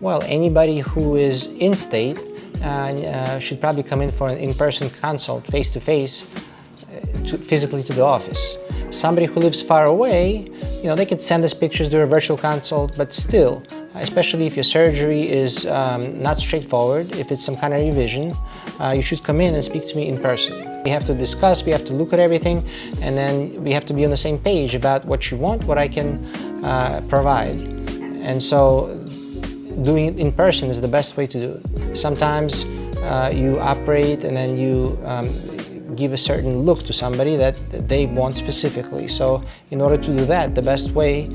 Well, anybody who is in state should probably come in for an in-person consult, face-to-face, physically to the office. Somebody who lives far away, they could send us pictures, do a virtual consult, but still, especially if your surgery is not straightforward, if it's some kind of revision, you should come in and speak to me in person. We have to discuss, we have to look at everything, and then we have to be on the same page about what you want, what I can provide. And so doing it in person is the best way to do it. Sometimes you operate and then you give a certain look to somebody that they want specifically. So in order to do that, the best way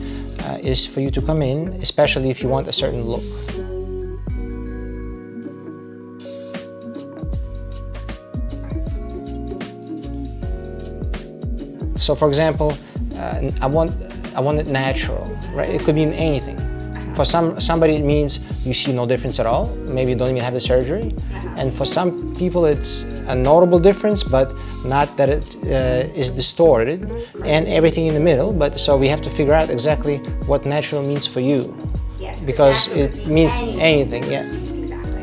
is for you to come in, especially if you want a certain look. So for example, I want it natural, right? It could mean anything. For somebody it means you see no difference at all, maybe you don't even have the surgery. And for some people it's a notable difference, but not that it is distorted, and everything in the middle. But so we have to figure out exactly what natural means for you. Yes, because it means anything, yeah. Exactly.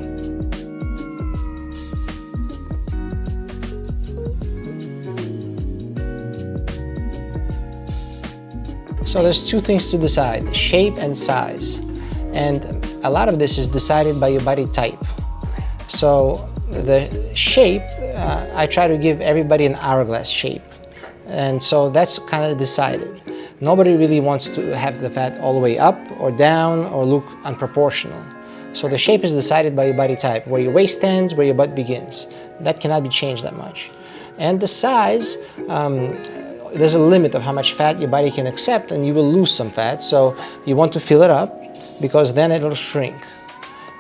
So there's two things to decide, shape and size. And a lot of this is decided by your body type. So the shape, I try to give everybody an hourglass shape. And so that's kind of decided. Nobody really wants to have the fat all the way up or down or look unproportional. So the shape is decided by your body type, where your waist ends, where your butt begins. That cannot be changed that much. And the size, there's a limit of how much fat your body can accept, and you will lose some fat. So you want to fill it up, because then it'll shrink.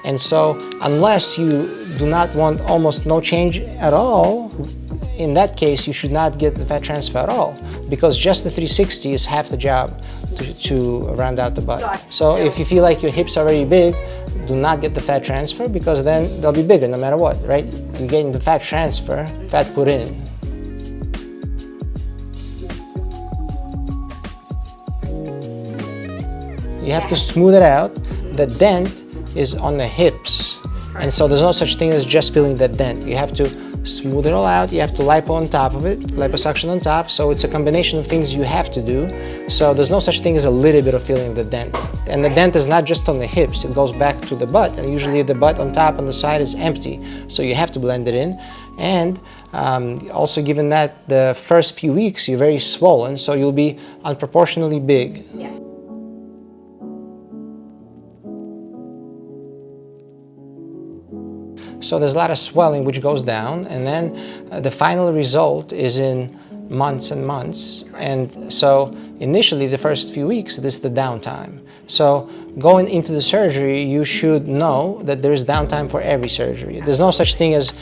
And so unless you do not want almost no change at all, in that case you should not get the fat transfer at all, because just the 360 is half the job to round out the butt. So if you feel like your hips are already big, do not get the fat transfer, because then they'll be bigger no matter what, right? You're getting the fat transfer, fat put in. You have to smooth it out. The dent is on the hips, and so there's no such thing as just filling that dent. You have to smooth it all out. You have to lipo on top of it, liposuction on top. So it's a combination of things you have to do. So there's no such thing as a little bit of filling of the dent. And the dent is not just on the hips, it goes back to the butt, and usually the butt on top and the side is empty. So you have to blend it in. And also, given that the first few weeks you're very swollen, so you'll be unproportionately big. Yes. So there's a lot of swelling which goes down, and then the final result is in months and months. And so initially the first few weeks, this is the downtime. So going into the surgery, you should know that there is downtime for every surgery. There's no such thing as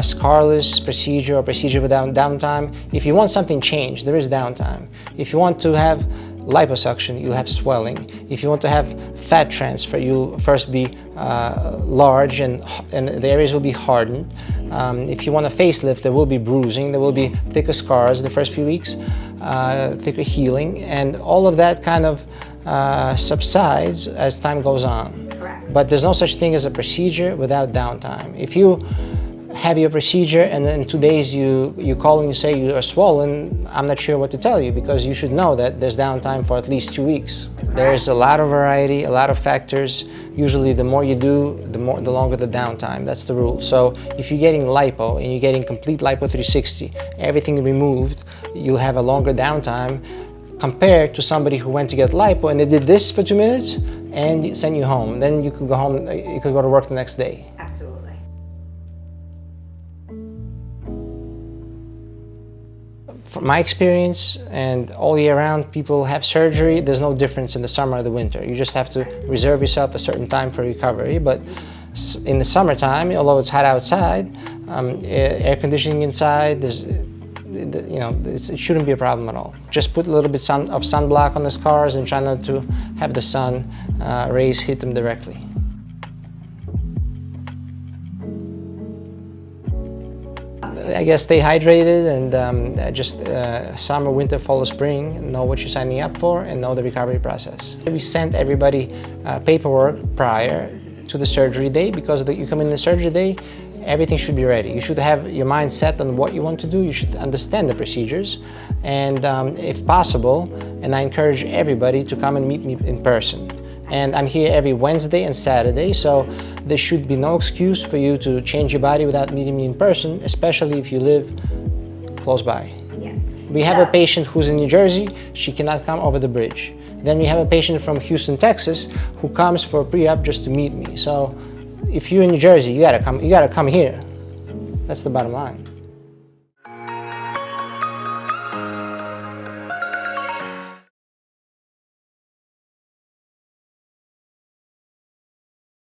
scarless procedure or procedure without downtime. If you want something changed, there is downtime. If you want to have liposuction, you'll have swelling. If you want to have fat transfer, you'll first be large and the areas will be hardened. If you want a facelift, there will be bruising, there will be thicker scars the first few weeks, thicker healing, and all of that kind of subsides as time goes on. Correct. But there's no such thing as a procedure without downtime. If you have your procedure and then in 2 days you call and you say you are swollen, I'm not sure what to tell you, because you should know that there's downtime for at least 2 weeks. There's a lot of variety, a lot of factors. Usually the more you do, the longer the downtime. That's the rule. So if you're getting lipo and you're getting complete lipo 360, everything removed, you'll have a longer downtime compared to somebody who went to get lipo and they did this for 2 minutes and send you home. Then you could go home, you could go to work the next day. Absolutely. From my experience, and all year round people have surgery, there's no difference in the summer or the winter. You just have to reserve yourself a certain time for recovery. But in the summertime, although it's hot outside, air conditioning inside, it shouldn't be a problem at all. Just put a little bit of sunblock on the scars and try not to have the sun rays hit them directly. I guess stay hydrated and just summer, winter, fall, spring, know what you're signing up for and know the recovery process. We sent everybody paperwork prior to the surgery day, because you come in the surgery day, everything should be ready. You should have your mind set on what you want to do. You should understand the procedures, and if possible, and I encourage everybody to come and meet me in person. And I'm here every Wednesday and Saturday, so there should be no excuse for you to change your body without meeting me in person, especially if you live close by. Yes. We have a patient who's in New Jersey. She cannot come over the bridge. Then we have a patient from Houston, Texas, who comes for a pre-op just to meet me. So if you're in New Jersey, you gotta come here. That's the bottom line.